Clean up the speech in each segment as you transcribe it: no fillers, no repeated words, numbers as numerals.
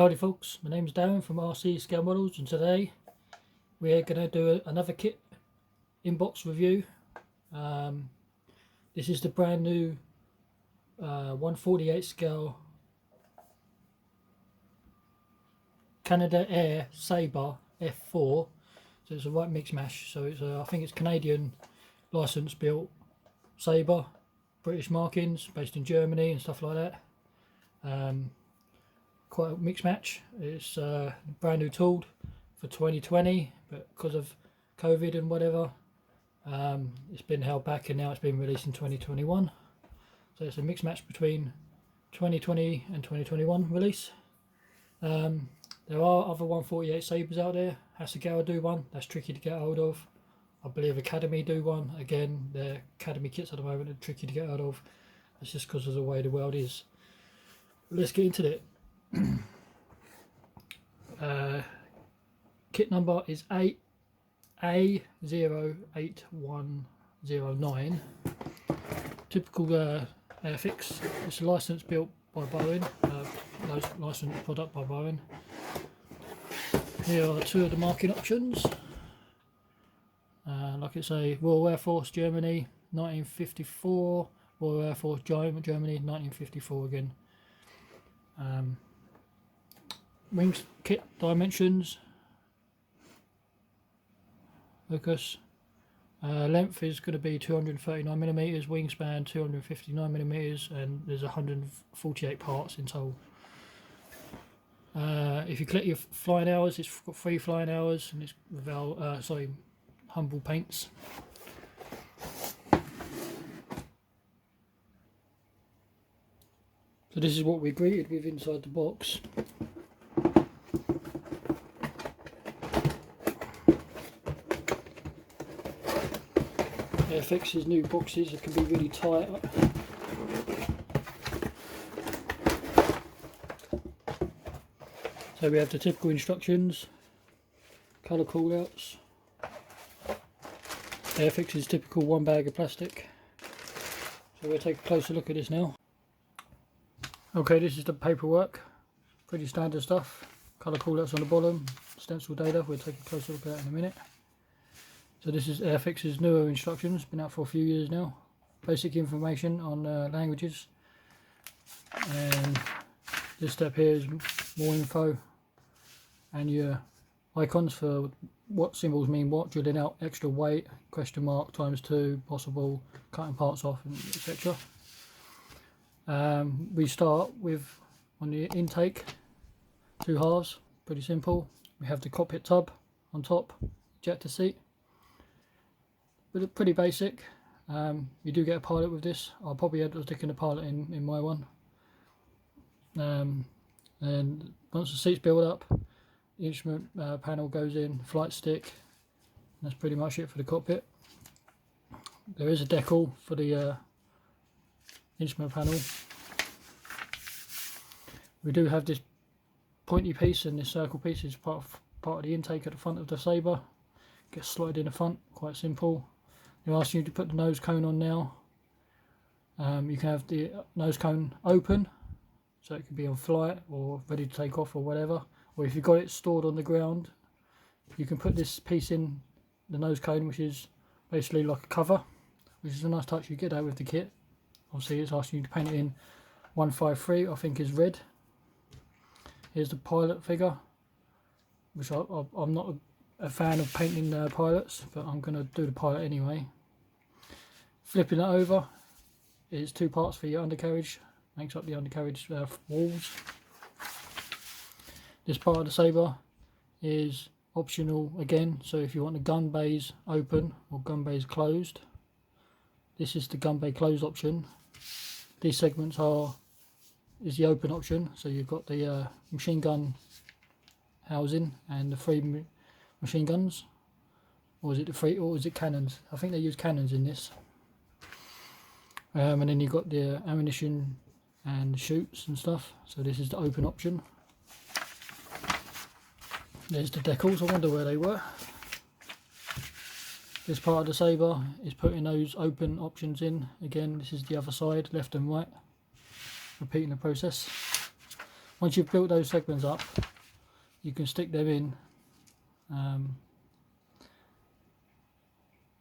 Howdy folks, my name's Darren from RC Scale Models, and today we're going to do another kit inbox review. This is the brand new 1/48 scale Canadair Sabre F.4. So it's a right mix mash. So it's I think it's Canadian license built Sabre, British markings, based in Germany and stuff like that. Quite a mix match. It's brand new tooled for 2020, but because of COVID and whatever, it's been held back and now it's been released in 2021. So it's a mix match between 2020 and 2021 release. There are other 1/48 Sabres out there. Hasegawa do one, that's tricky to get hold of. I believe Academy do one. Again, their Academy kits at the moment are tricky to get hold of. It's just because of the way the world is. But let's get into it. Kit number is A08109. Typical Airfix. It's a license built by Boeing, licensed product by Boeing. Here are two of the marking options. Like it's a Royal Air Force Germany 1954, Royal Air Force Germany 1954 again. Wings kit dimensions, focus, length is going to be 239mm, wingspan 259mm, and there's 148 parts in total. If you collect your flying hours, it's got 3 flying hours, and it's without humble paints. So this is what we're greeted with inside the box. Airfix's new boxes, it can be really tight. So we have the typical instructions, colour callouts, Airfix's typical one bag of plastic. So we'll take a closer look at this now. Okay, this is the paperwork, pretty standard stuff. Colour callouts on the bottom, stencil data, we'll take a closer look at that in a minute. So this is Airfix's newer instructions, been out for a few years now. Basic information on languages. And this step here is more info and your icons for what symbols mean what, drilling out extra weight, question mark, ×2, possible, cutting parts off, etc. We start with, on the intake, 2 halves, pretty simple. We have the cockpit tub on top, ejector seat. But pretty basic. You do get a pilot with this. I'll probably end up sticking a pilot in my one. And once the seat's built up, the instrument panel goes in, flight stick. That's pretty much it for the cockpit. There is a decal for the instrument panel. We do have this pointy piece, and this circle piece is part of the intake at the front of the Sabre. Gets slotted in the front, quite simple. They're asking you to put the nose cone on now. You can have the nose cone open, so it can be on flight or ready to take off or whatever. Or if you've got it stored on the ground, you can put this piece in the nose cone, which is basically like a cover, which is a nice touch you get out with the kit. Obviously it's asking you to paint it in 153, I think is red. Here's the pilot figure, which I'm not a fan of painting pilots, but I'm going to do the pilot anyway. Flipping it over is 2 parts for your undercarriage, makes up the undercarriage walls. This part of the Sabre is optional again, so if you want the gun bays open or gun bays closed, this is the gun bay closed option. These segments is the open option, so you've got the machine gun housing and the 3 machine guns, or is it the 3, or is it cannons? I think they use cannons in this. And then you've got the ammunition and chutes and stuff, so this is the open option. There's the decals, I wonder where they were. This part of the Sabre is putting those open options in. Again, this is the other side, left and right. Repeating the process. Once you've built those segments up, you can stick them in.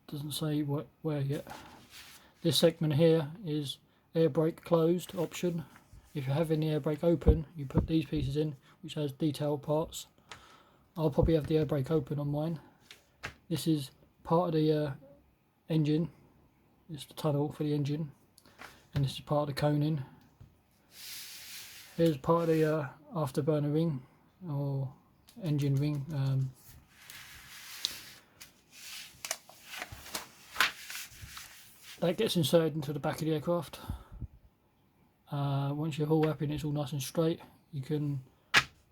Doesn't say where yet. This segment here is air brake closed option. If you're having the air brake open, you put these pieces in, which has detailed parts. I'll probably have the air brake open on mine. This is part of the engine. It's the tunnel for the engine, and this is part of the coning. Here's part of the afterburner ring or engine ring. That gets inserted into the back of the aircraft. Once you're all happy and it's all nice and straight, you can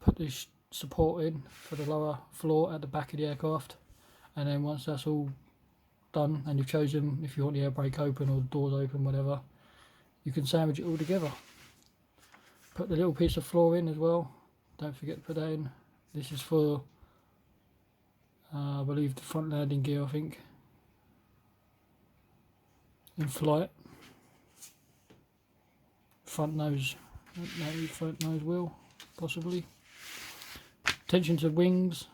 put this support in for the lower floor at the back of the aircraft, and then once that's all done and you've chosen if you want the air brake open or the doors open, whatever, you can sandwich it all together. Put the little piece of floor in as well, don't forget to put that in. This is for I believe the front landing gear, I think, in flight. Front nose wheel, possibly. Tension to wings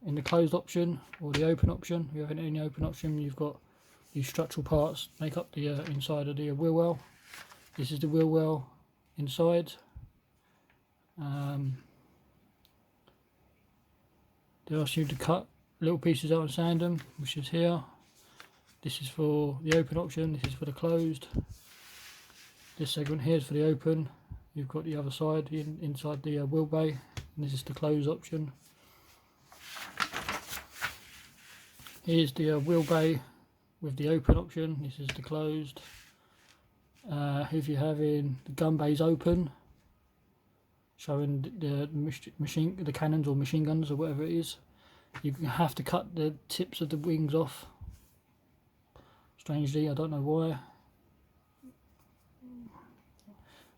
in the closed option or the open option. If you have any open option, you've got these structural parts make up the inside of the wheel well. This is the wheel well inside. They ask you to cut little pieces out and sand them, which is here. This is for the open option, this is for the closed. This segment here is for the open. You've got the other side inside the wheel bay, and this is the closed option. Here's the wheel bay with the open option, this is the closed. If you're having the gun bays open, showing the cannons or machine guns or whatever it is, you have to cut the tips of the wings off. Strangely, I don't know why.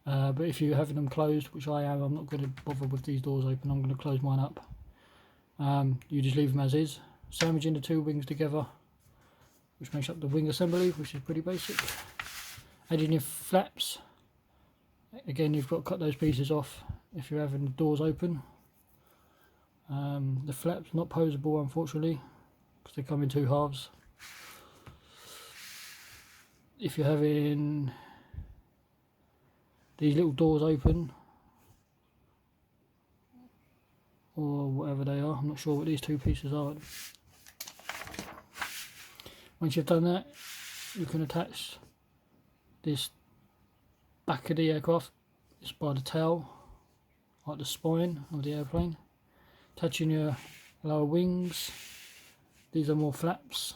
But if you're having them closed, which I am, I'm not going to bother with these doors open, I'm going to close mine up. You just leave them as is, sandwiching the two wings together, which makes up the wing assembly, which is pretty basic. Adding your flaps, again you've got to cut those pieces off if you're having the doors open. The flaps not posable unfortunately, because they come in two halves. If you're having these little doors open, or whatever they are, I'm not sure what these two pieces are. Once you've done that, you can attach this back of the aircraft. It's by the tail, like the spine of the airplane. Attaching your lower wings. These are more flaps.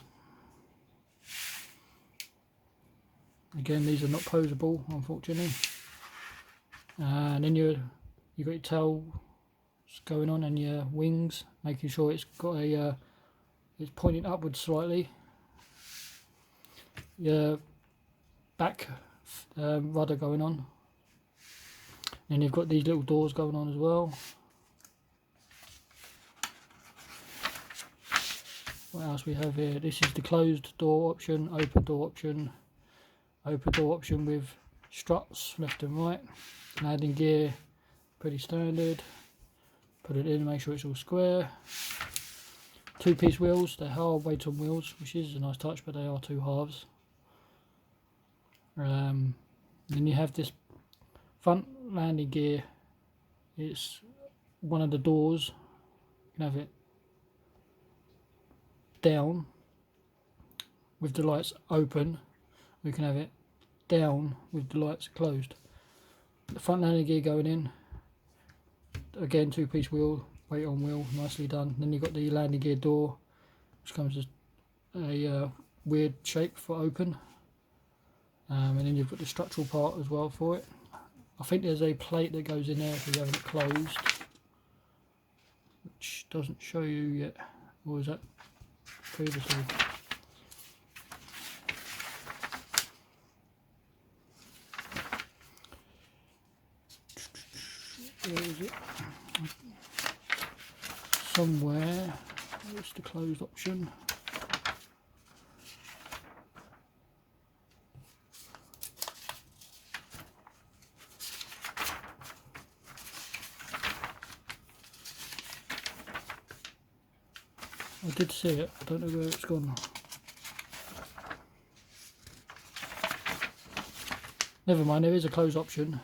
Again, these are not posable, unfortunately. And then you got your tail going on and your wings, making sure it's got a it's pointing upwards slightly. Your back rudder going on. Then you've got these little doors going on as well. What else we have here? This is the closed door option, open door option. Open door option with struts left and right. Landing gear, pretty standard. Put it in, make sure it's all square. Two-piece wheels, they're hard weight on wheels, which is a nice touch, but they are two halves. Then you have this front landing gear. It's one of the doors. You can have it down with the lights open. We can have it down with the lights closed. The front landing gear going in. Again, two-piece wheel, weight on wheel, nicely done. Then you've got the landing gear door, which comes as a weird shape for open. And then you've got the structural part as well for it. I think there's a plate that goes in there if you haven't closed, which doesn't show you yet. Or is that previously? Where is it? Somewhere. Where's the closed option? I did see it, I don't know where it's gone. Never mind, there is a close option.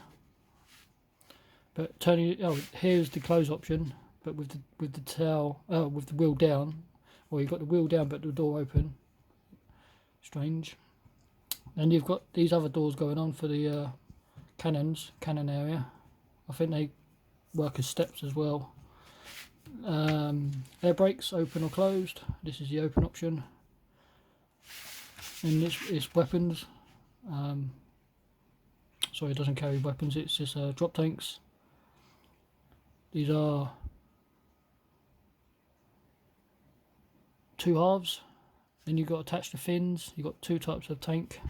But turning, oh, here's the close option, but with the tail, with the wheel down, or you've got the wheel down but the door open. Strange. And you've got these other doors going on for the cannon area. I think they work as steps as well. Air brakes, open or closed. This is the open option. And this is weapons. Sorry, it doesn't carry weapons, it's just drop tanks. These are 2 halves. Then you've got attached to fins. You've got 2 types of tank.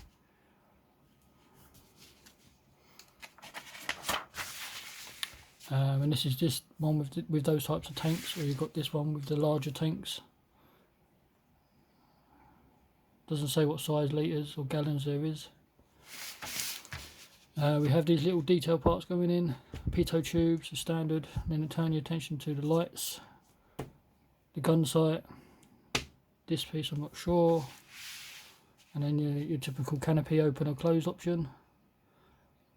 And this is just one with those types of tanks, or you've got this one with the larger tanks. Doesn't say what size litres or gallons there is. We have these little detail parts going in, pitot tubes, the standard, and then turn your attention to the lights, the gun sight, this piece I'm not sure, and then your typical canopy open or closed option.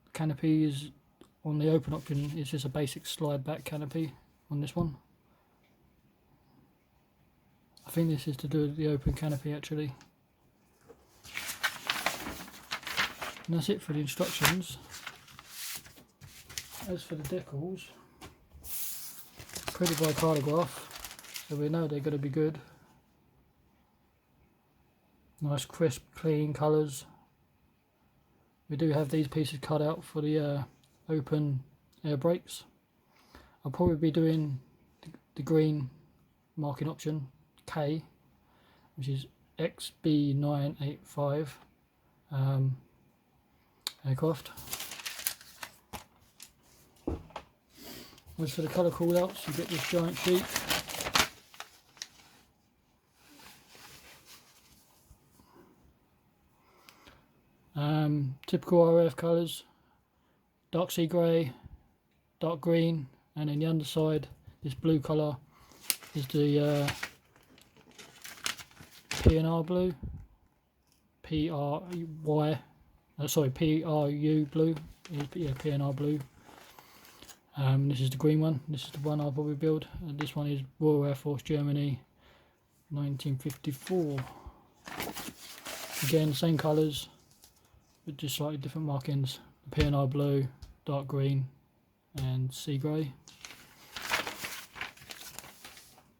The canopy is on the open option, it's just a basic slide back canopy on this one. I think this is to do with the open canopy actually. And that's it for the instructions. As for the decals, printed by Cartograph, so we know they're going to be good. Nice crisp clean colours. We do have these pieces cut out for the open air brakes. I'll probably be doing the green marking option K, which is XB985 aircraft. As for the colour callouts, you get this giant sheet. Typical RAF colours, dark sea grey, dark green, and then the underside, this blue colour is the P&R blue, P-R-U blue, yeah, P&R blue. This is the green one, this is the one I'll probably build, and this one is Royal Air Force Germany 1954. Again, same colours, but just slightly different markings. The P&R blue, dark green and sea grey.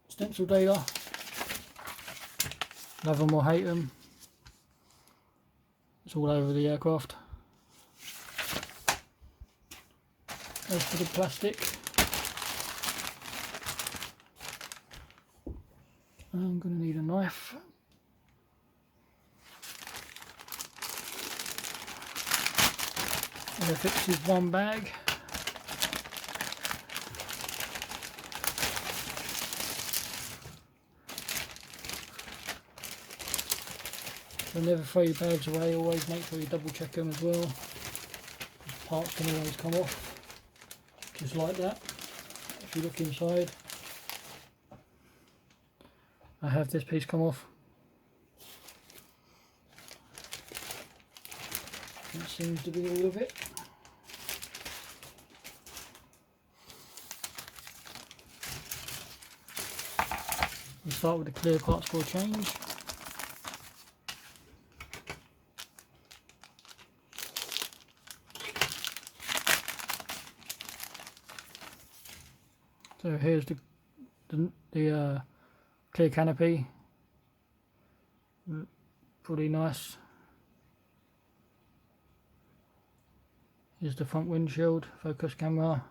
Stencil data, love them or hate them, it's all over the aircraft. As for the plastic, I'm going to need a knife. Airfix is one bag. So never throw your bags away, always make sure you double check them as well. Parts can always come off, just like that. If you look inside, I have this piece come off. That seems to be all of it. We'll start with the clear parts for a change. So here's the clear canopy, pretty nice. Here's the front windshield, focus camera.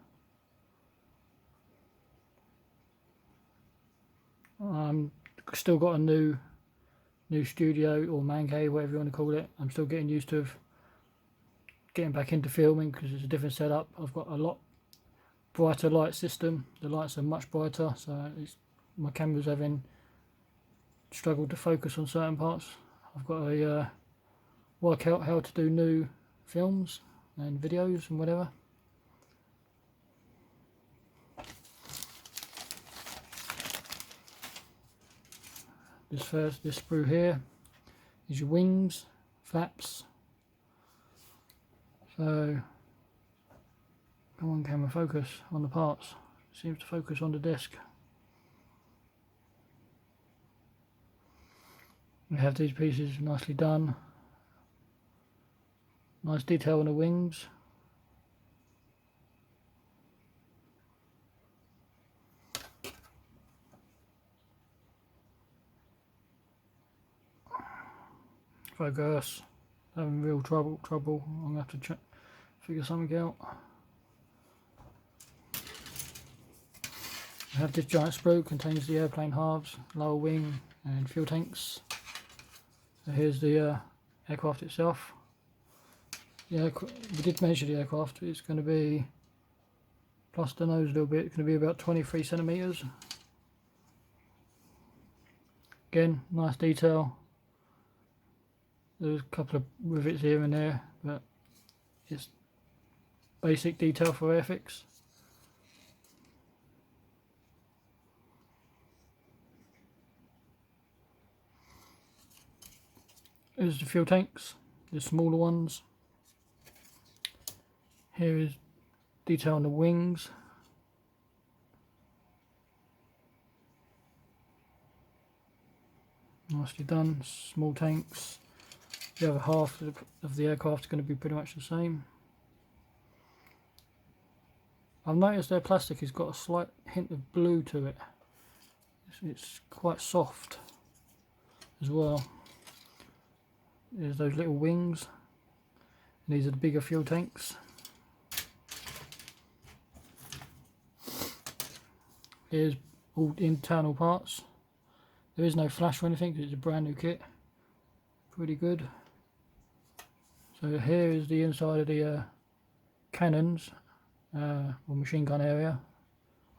Still got a new studio or man cave, whatever you want to call it. I'm still getting used to getting back into filming because it's a different setup. I've got a lot brighter light system. The lights are much brighter, so my camera's having struggled to focus on certain parts. I've got to work out how to do new films and videos and whatever. this sprue here is your wings, flaps. So come on camera, focus on the parts. It seems to focus on the desk. We have these pieces nicely done. Nice detail on the wings. Focus. Having real trouble. I'm gonna have to figure something out. We have this giant sprue, contains the airplane halves, lower wing and fuel tanks. So here's the aircraft itself. Yeah, we did measure the aircraft. It's going to be, plus the nose a little bit, it's going to be about 23 centimetres. Again, nice detail. There's a couple of rivets here and there, but it's basic detail for Airfix. Here's the fuel tanks, the smaller ones. Here is detail on the wings. Nicely done. Small tanks. The other half of the aircraft is going to be pretty much the same. I've noticed their plastic has got a slight hint of blue to it. It's quite soft as well. There's those little wings. And these are the bigger fuel tanks. Here's all the internal parts. There is no flash or anything because it's a brand new kit. Pretty good. So here is the inside of the cannons or machine gun area.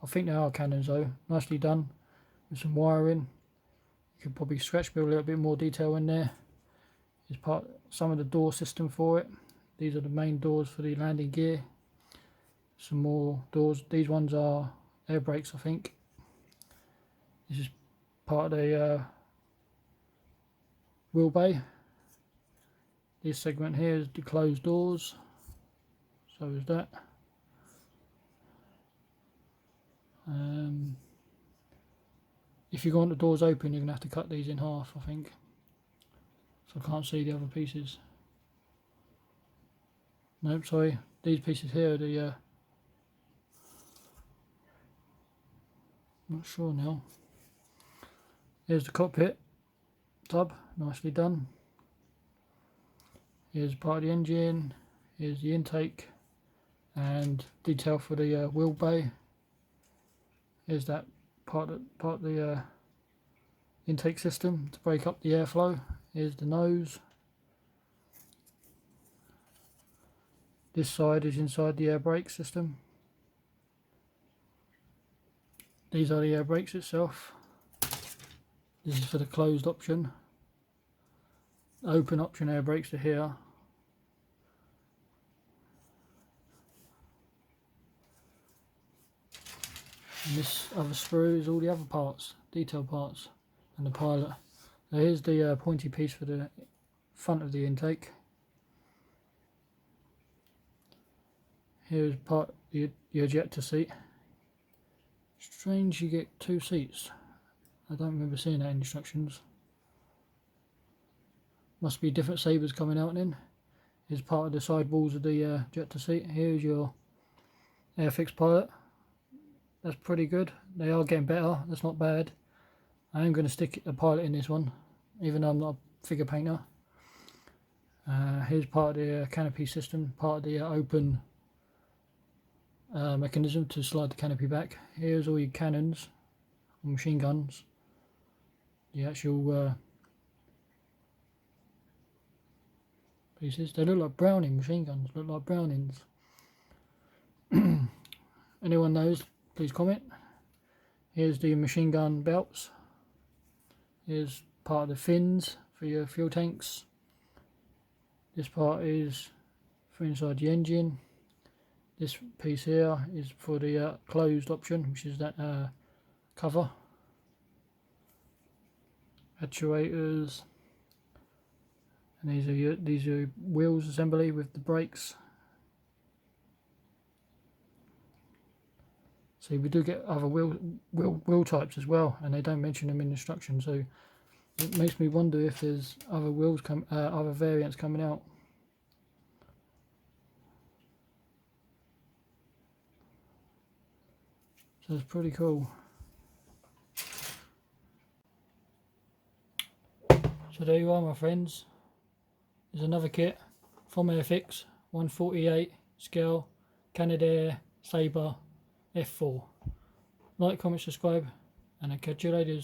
I think they are cannons though. Nicely done with some wiring. You could probably scratch build a little bit more detail in there. Is some of the door system for it. These are the main doors for the landing gear. Some more doors. These ones are air brakes, I think. This is part of the wheel bay. This segment here is the closed doors. So is that. If you want the doors open, you're going to have to cut these in half, I think. So I can't see the other pieces. Nope, sorry. These pieces here are the not sure now. Here's the cockpit tub, nicely done. Here's part of the engine. Here's the intake and detail for the wheel bay. Here's that part of the intake system to break up the airflow. Here's the nose. This side is inside the air brake system. These are the air brakes itself. This is for the closed option. Open option air brakes are here. And this other sprue is all the other parts, detail parts, and the pilot. So here's the pointy piece for the front of the intake. Here's part your ejector seat. Strange you get 2 seats. I don't remember seeing that in instructions. Must be different sabres coming out then. Here's part of the side walls of the ejector seat. Here's your Airfix pilot. That's pretty good. They are getting better. That's not bad. I am going to stick a pilot in this one, even though I'm not a figure painter. Here's part of the canopy system, part of the open mechanism to slide the canopy back. Here's all your cannons, machine guns, the actual pieces. They look like Browning machine guns, look like Brownings. Anyone knows, please comment. Here's the machine gun belts. Here's part of the fins for your fuel tanks. This part is for inside the engine. This piece here is for the closed option, which is that cover. actuators, and these are wheels assembly with the brakes. See, we do get other wheel types as well, and they don't mention them in the instructions, so it makes me wonder if there's other other variants coming out. So it's pretty cool. So there you are, my friends. There's another kit from Airfix, 148 scale, Canadair Sabre F.4. Like, comment, subscribe, and I'll catch you later.